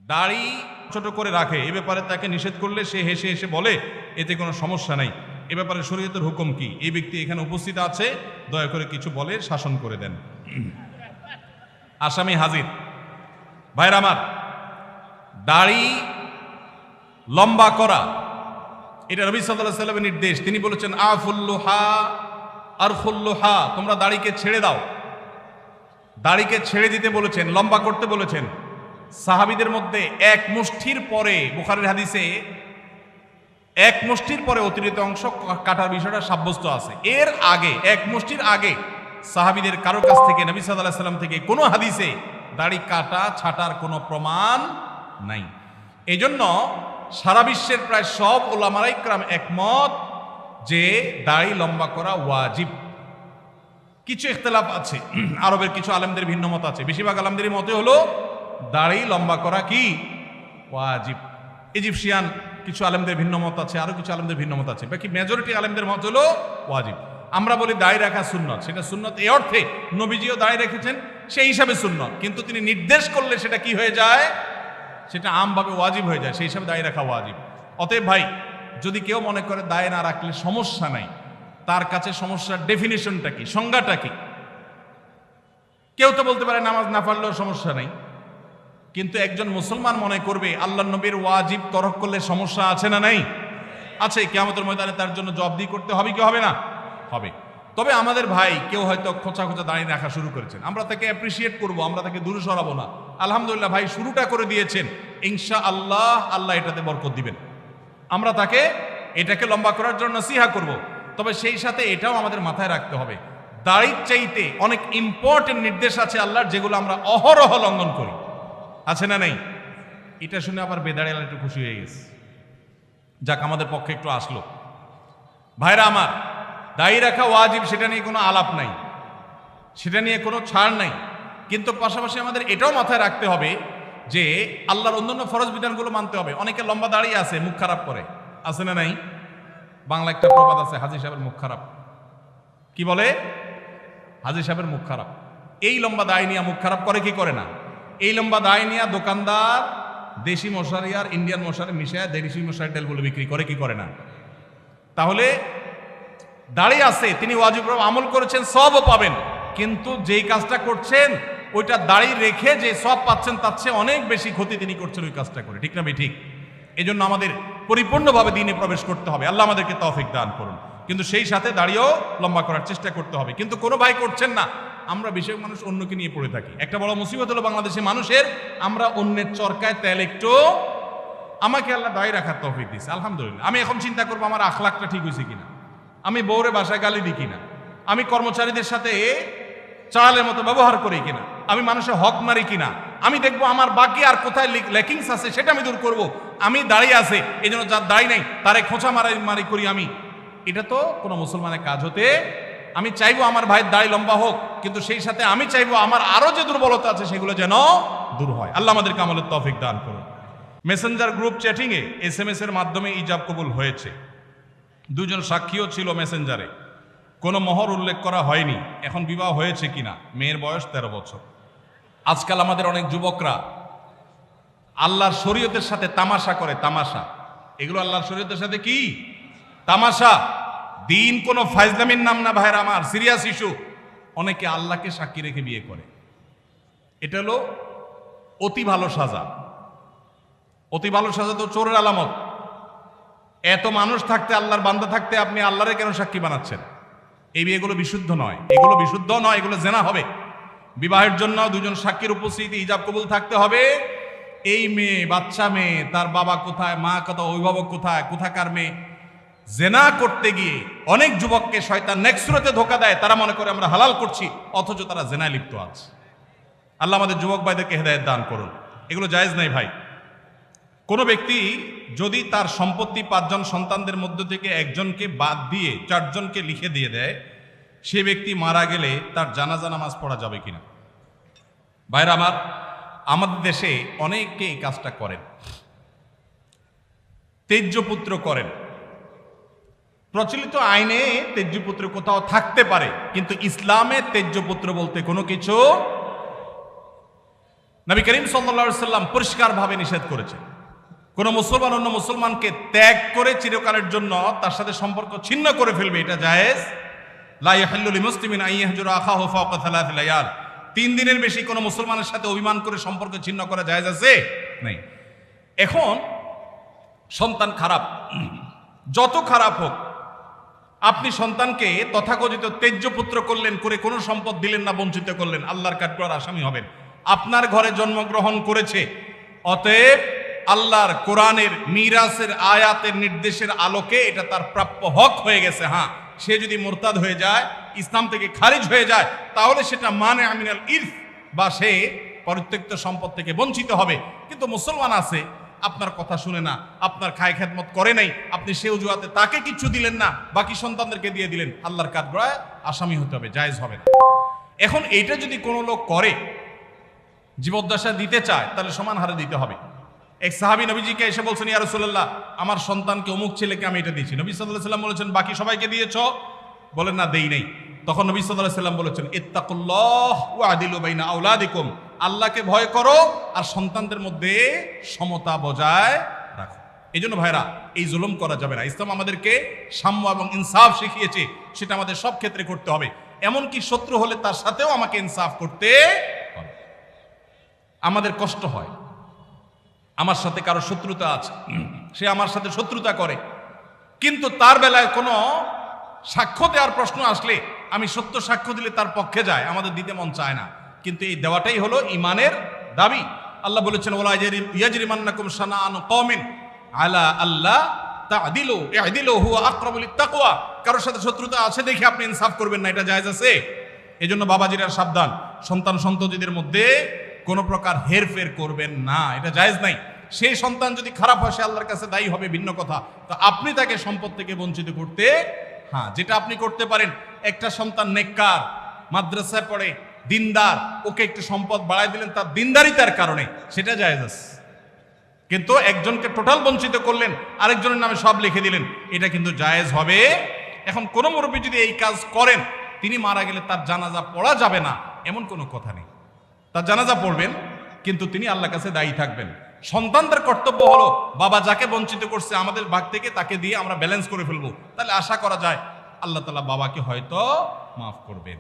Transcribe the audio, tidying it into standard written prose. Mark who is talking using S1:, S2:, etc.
S1: দাড়ি ছোট করে রাখে, এ ব্যাপারে তাকে নিষেধ করলে সে হেসে হেসে বলে এতে কোনো সমস্যা নাই, এ ব্যাপারে শরীয়তের হুকুম কি? এই ব্যক্তি এখানে উপস্থিত আছে, দয়া করে কিছু বলে শাসন করে দেন। আসামি হাজির। ভাইরা আমার, দাড়ি লম্বা করা এটা নবী সাল্লাল্লাহু আলাইহি ওয়াসাল্লামের নির্দেশ। তিনি বলেছেন আফুল্লুহা আরফুল্লুহা, তোমরা দাড়িকে ছেড়ে দাও। দাড়িকে ছেড়ে দিতে বলেছেন, লম্বা করতে বলেছেন। সাহাবীদের মধ্যে এক মুষ্টির পরে, বুখারীর হাদিসে এক মুষ্টির পরে অতিরিক্ত অংশ কাটার বিষয়টা সাব্যস্ত আছে। এর আগে, এক মুষ্টির আগে সাহাবীদের কারো কাছ থেকে, নবী সাল্লাল্লাহু আলাইহি ওয়াসাল্লাম থেকে কোনো হাদিসে দাড়ি কাটা ছাটার কোনো প্রমাণ নাই। এই জন্য সারা বিশ্বের প্রায় সব উলামায়ে ইকরাম একমত যে দাড়ি লম্বা করা ওয়াজিব। কিছু ইখতিলাফ আছে, আরবের কিছু আলেমদের ভিন্ন মত আছে। বেশিরভাগ আলেমদের মতে হলো দাড়ি লম্বা করা কি ওয়াজিব। ইজিপশিয়ান কিছু আলেমদের ভিন্ন মত আছে, আরো কিছু আলেমদের ভিন্ন মত আছে, বাকি মেজরিটি আলেমদের মত হলো ওয়াজিব। আমরা বলি দাড়ি রাখা সুন্নত, সেটা সুন্নত এই অর্থে নবীজিও দাড়ি রেখেছেন, সেই হিসাবে সুন্নত, কিন্তু তিনি নির্দেশ করলে সেটা কি হয়ে যায়, সেটা আমভাবে ওয়াজিব হয়ে যায়, সেই হিসাবে দাড়ি রাখা ওয়াজিব। অতএব ভাই, যদি কেউ মনে করে দাড়ি না রাখলে সমস্যা নাই, তার কাছে সমস্যার ডেফিনিশনটা কি, সংজ্ঞাটা কি? কেউ তো বলতে পারে নামাজ না পড়লেও সমস্যা নাই, কিন্তু একজন মুসলমান মনে করবে আল্লাহর নবীর ওয়াজিব তরক করলে সমস্যা আছে না নাই? আছে। কিয়ামতের ময়দানে তার জন্য জবাবদিহি করতে হবে কি হবে না? হবে। তবে আমাদের ভাই কেউ হয়তো খোঁচা খোঁচা দাঁড়িয়ে রাখা শুরু করেছেন, আমরা তাকে অ্যাপ্রিসিয়েট করব, আমরা তাকে দূরে সরাবো না। আলহামদুলিল্লাহ ভাই শুরুটা করে দিয়েছেন, ইনশাআল্লাহ আল্লাহ এটাতে বরকত দিবেন। আমরা তাকে এটাকে লম্বা করার জন্য নসিহা করব। তবে সেই সাথে এটাও আমাদের মাথায় রাখতে হবে, দাড়ির চাইতে অনেক ইম্পর্টেন্ট নির্দেশ আছে আল্লাহর, যেগুলো আমরা অহরহ লঙ্ঘন করি। আছে না নেই? এটা শুনে আবার বেদাড়িয়ালা একটু খুশি হয়ে গেছে, যাক আমাদের পক্ষে একটু আসলো। ভাইরা আমার, দাড়ি রাখা ওয়াজিব, সেটা নিয়ে কোনো আলাপ নাই, সেটা নিয়ে কোনো ছাড় নাই। কিন্তু পাশাপাশি আমাদের এটাও মাথায় রাখতে হবে যে আল্লাহর অন্যান্য ফরজ বিধানগুলো মানতে হবে। অনেকে লম্বা দাড়ি আছে, মুখ খারাপ করে, আছে না নাই? বাংলা একটা প্রবাদ আছে, হাজী সাহেবের মুখ খারাপ। কি বলে? হাজী সাহেবের মুখ খারাপ। এই লম্বা দাড়ি নিয়ে মুখ খারাপ করে কি করে না? এই লম্বা দাড়ি নিয়ে দোকানদার দেশি মশারি আর ইন্ডিয়ান মশারি মিশায় দেশি মশারি তেলগুলো বিক্রি করে কি করে না? তাহলে দাড়ি আছে, তিনি ওয়াজিব আমল করেছেন, সবও পাবেন, কিন্তু যেই কাজটা করছেন ওইটা দাড়ি রেখে যে সব পাচ্ছেন তার চেয়ে অনেক বেশি ক্ষতি তিনি করছেন ওই কাজটা করে। ঠিক না ঠিক? এই জন্য আমাদের পরিপূর্ণভাবে দ্বীনে প্রবেশ করতে হবে। আল্লাহ আমাদেরকে তৌফিক দান করুন। কিন্তু সেই সাথে দাড়িও লম্বা করার চেষ্টা করতে হবে। কিন্তু কোনো ভাই করছেন না, আমরা বেশিরভাগ মানুষ অন্যকে নিয়ে পড়ে থাকি। একটা বড় মুসিবত হলো বাংলাদেশের মানুষের, আমরা অন্যের চরকায় তেল একটু। আমাকে আল্লাহ দাড়ি রাখার তৌফিক দিয়েছে, আলহামদুলিল্লাহ। আমি এখন চিন্তা করবো আমার আখলাকটা ঠিক হয়েছে কিনা, আমি বউরে বাসায় গালি দিই কিনা, আমি কর্মচারীদের সাথে চালের মতো ব্যবহার করি কিনা, আমি মানুষের হক মারি কিনা, আমি দেখবো আমার বাকি আর কোথায় ল্যাকিংস আছে সেটা আমি দূর করব। আমি দাঁড়িয়ে আছে, এই জন্য যার দাড়ি নাই তারে খোঁচা মারি করি আমি, এটা তো কোনো মুসলমানের কাজ হতে। আমি চাইবো আমার ভাইয়ের দাড়ি লম্বা হোক, কিন্তু সেই সাথে আমি চাইবো আমার আরো যে দুর্বলতা আছে সেগুলো যেন দূর হয়। আল্লাহ আমাদেরকে আমলের তৌফিক দান করুন। মেসেঞ্জার গ্রুপ চ্যাটিং এ SMS এর মাধ্যমে ইজাব কবুল হয়েছে, দুজন সাক্ষীও ছিল মেসেঞ্জারে, কোনো মোহর উল্লেখ করা হয়নি। এখন বিবাহ হয়েছে কিনা? মেয়ের বয়স 13 বছর। আজকাল আমাদের অনেক যুবকরা আল্লাহর শরীয়তের সাথে তামাশা করে, তামাশা। এগুলো আল্লাহর শরীয়তের সাথে কি তামাশা? দিন কোনো ফাইজলামির নাম না ভাইরা আমার, সিরিয়াস ইস্যু। অনেকে আল্লাহকে সাক্ষী রেখে বিয়ে করে, এটা হলো অতি ভালো সাজা। অতি ভালো সাজা তো চোরের আলামত। এত মানুষ থাকতে, আল্লাহর বান্দা থাকতে আপনি আল্লাহরে কেন সাক্ষী বানাচ্ছেন? এই বিয়েগুলো বিশুদ্ধ নয়, এগুলো বিশুদ্ধ নয়, এগুলো জেনা হবে। বিবাহের জন্য দুজন সাক্ষীর উপস্থিতি, ইজাব কবুল থাকতে হবে। এই মেয়ে, বাচ্চা মেয়ে, তার বাবা কোথায়, মা কোথায়, অভিভাবক কোথায়, কোথাকার মেয়ে, জেনা করতে গিয়ে অনেক যুবককে শয়তান নেক্সুরতে ধোকা দেয়। তারা মনে করে আমরা হালাল করছি, অথচ তারা জেনায় লিপ্ত আছে। আল্লাহ আমাদের যুবক ভাইদেরকে হেদায়েত দান করুন। এগুলো জায়েজ নাই ভাই। কোনো ব্যক্তি যদি তার সম্পত্তি 5 জন সন্তানদের মধ্য থেকে একজনকে বাদ দিয়ে 4 জনকে লিখে দিয়ে দেয়, সে ব্যক্তি মারা গেলে তার জানাজা নামাজ পড়া যাবে কিনা? ভাইরা আমার, আমাদের দেশে অনেকে এই কাজটা করেন, তেজ্যপুত্র করেন। প্রচলিত আইনে তেজ্যপুত্র কোথাও থাকতে পারে, কিন্তু ইসলামে তেজ্যপুত্র বলতে কোনো কিছু নবী করিম সাল্লাল্লাহু আলাইহি সাল্লাম পরিষ্কারভাবে নিষেধ করেছেন, কোন মুসলমান অন্য মুসলমানকে ত্যাগ করে চিরকালের জন্য তার সাথে সম্পর্ক ছিন্ন করে ফেলবে, এটা জায়েজ। লা ইয়াহিল্লু লিমুসলিমিন আন ইয়াহজুরা আখাহু ফাওকা সালাসি লায়াল, 3 দিনের বেশি কোনো মুসলমানের সাথে অভিমান করে সম্পর্ক ছিন্ন করা জায়েজ আছে? নেই। এখন সন্তান খারাপ, যত খারাপ হোক, আপনি সন্তানকে তথাকথিত তেজ্য পুত্র করলেন, করে কোনো সম্পদ দিলেন না, বঞ্চিত করলেন, আল্লাহর কাঠগড়ার আসামি হবেন। আপনার ঘরে জন্মগ্রহণ করেছে, অতএব আল্লাহর কোরআনের মিরাসের আয়াতের নির্দেশের আলোকে এটা তার প্রাপ্য হক হয়ে গেছে। হ্যাঁ, সে যদি মুরতাদ হয়ে যায়, ইসলাম থেকে খারিজ হয়ে যায়, তাহলে সেটা মানে আমিনাল ইরফ, বা সে পরিত্যক্ত সম্পদ থেকে বঞ্চিত হবে। কিন্তু মুসলমান আছে, আপনার কথা শুনে না, আপনার খায় খেদমত করে নাই, আপনি সে অজুহাতে তাকে কিছু দিলেন না, বাকি সন্তানদেরকে দিয়ে দিলেন, আল্লাহর কাঠগড়ায় আসামি হতে হবে, জায়েজ হবে না। এখন এইটা যদি কোনো লোক করে, জীবদ্দশা দিতে চায়, তাহলে সমান হারে দিতে হবে। এক সাহাবী নবীজিকে এসে বলছেন, ইয়া রাসূলুল্লাহ, আমার সন্তানকে অমুক ছেলেকে আমি এটা দিয়েছি। নবী সাল্লাল্লাহু আলাইহি সাল্লাম বলেছেন, বাকি সবাইকে দিয়েছো? বলেন না, দেই নাই। তখন নবী সাল্লাল্লাহু আলাইহি সাল্লাম বলেছেন, ইত্তাকুল্লাহ ওয়া আদিলু বাইনা আওলাদিকুম, আল্লাহকে ভয় করো আর সন্তানদের মধ্যে সমতা বজায় রাখো। এই জন্য ভাইরা, এই জুলুম করা যাবে না। ইসলাম আমাদেরকে সাম্য এবং ইনসাফ শিখিয়েছে, সেটা আমাদের সব ক্ষেত্রে করতে হবে। এমনকি শত্রু হলে তার সাথেও আমাকে ইনসাফ করতে হবে। আমাদের কষ্ট হয়, আমার সাথে কারো শত্রুতা আছে, সে আমার সাথে শত্রুতা করে, কিন্তু তার বেলায় কোনো সাক্ষ্য দেওয়ার প্রশ্ন আসলে আমি সত্য সাক্ষ্য দিলে তার পক্ষে যায়, আমাদের দিতে মন চায় না। কিন্তু এই দেওয়াটাই হলো ইমানের দাবি। আল্লাহ বলেছেন, ওয়ালা ইয়াজরিমান্নাকুম শানাআনু কওমিন আলা আল্লাহ তা'দিলু ই'দিলু হুয়া আকরাবু লিত-তাকওয়া। কারোর সাথে শত্রুতা আছে দেখে আপনি ইনসাফ করবেন না, এটা জায়েজ আছে? এজন্য বাবাজিরা সাবধান, সন্তান সন্ততিদের মধ্যে কোনো প্রকার হেরফের করবেন না, এটা জায়েজ নাই। সেই সন্তান যদি খারাপ হয়, সে আল্লাহর কাছে দায়ী হবে, ভিন্ন কথা। তো আপনি তাকে সম্পদ থেকে বঞ্চিত করতে, হ্যাঁ, যেটা আপনি করতে পারেন, একটা সন্তান নেককার, মাদ্রাসায় পড়ে, দিনদার, ওকে একটু সম্পদ বাড়াই দিলেন তার দিনদারিতার কারণে, সেটা জায়েজ আছে। কিন্তু একজনকে টোটাল বঞ্চিত করলেন, আরেকজনের নামে সব লিখে দিলেন, এটা কিন্তু জায়েজ হবে। এখন কোনো মুরব্বী যদি এই কাজ করেন, তিনি মারা গেলে তার জানাজা পড়া যাবে না, এমন কোনো কথা নেই। তার জানাজা পড়বেন, কিন্তু তিনি আল্লাহর কাছে দায়ী থাকবেন। সন্তানদের কর্তব্য হলো, বাবা যাকে বঞ্চিত করছে আমাদের ভাগ থেকে তাকে দিয়ে আমরা ব্যালেন্স করে ফেলবো, তাহলে আশা করা যায় আল্লাহ তাআলা বাবাকে হয়তো মাফ করবেন।